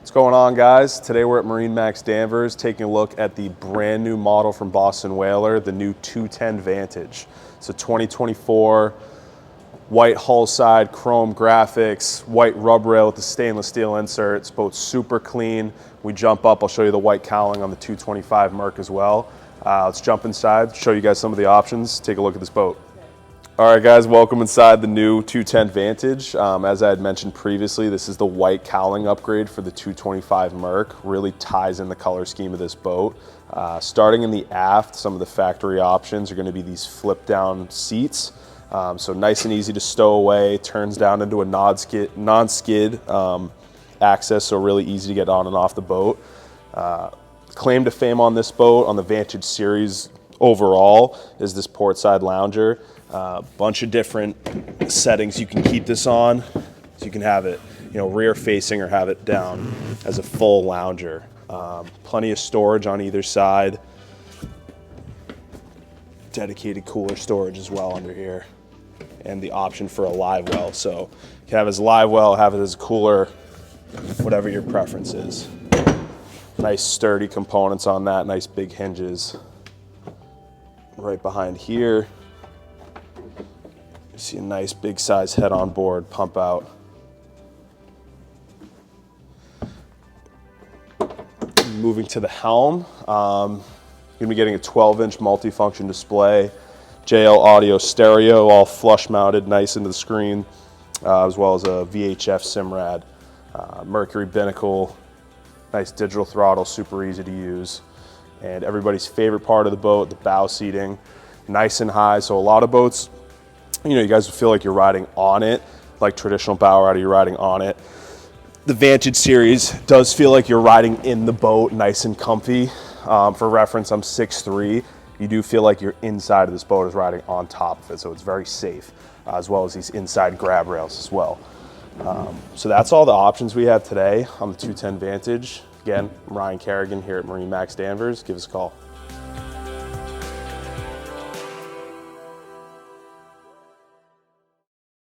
What's going on, guys? Today we're at MarineMax Danvers taking a look at the brand new model from Boston Whaler, the new 210 Vantage. It's a 2024 white hull side, chrome graphics, white rub rail with the stainless steel inserts, both super clean. We jump up, I'll show you the white cowling on the 225 Merc as well. Let's jump inside, show you guys some of the options, take a look at this boat. All right, guys, welcome inside the new 210 Vantage. As I had mentioned previously, this is the white cowling upgrade for the 225 Merc. Really ties in the color scheme of this boat. Starting in the aft, some of the factory options are going to be these flip down seats. So nice and easy to stow away, turns down into a non-skid access, so really easy to get on and off the boat. Claim to fame on this boat, on the Vantage series overall, is this portside lounger. Bunch of different settings you can keep this on. So you can have it, rear facing or have it down as a full lounger. Plenty of storage on either side. Dedicated cooler storage as well under here. And the option for a live well. So you can have it as a live well, have it as a cooler, whatever your preference is. Nice sturdy components on that, nice big hinges. Right behind here, you see a nice big size head on board, pump out. Moving to the helm, you're gonna be getting a 12-inch multifunction display, JL audio stereo, all flush mounted, nice into the screen, as well as a VHF Simrad, Mercury binnacle, nice digital throttle, super easy to use. And everybody's favorite part of the boat, the bow seating, nice and high. So a lot of boats, you guys will feel like you're riding on it, like traditional bow ride, you're riding on it. The Vantage series does feel like you're riding in the boat, nice and comfy. For reference, I'm 6'3". You do feel like you're inside of this boat is riding on top of it, so it's very safe, as well as these inside grab rails as well. So that's all the options we have today on the 210 Vantage. Again, I'm Ryan Kerrigan here at MarineMax Danvers. Give us a call.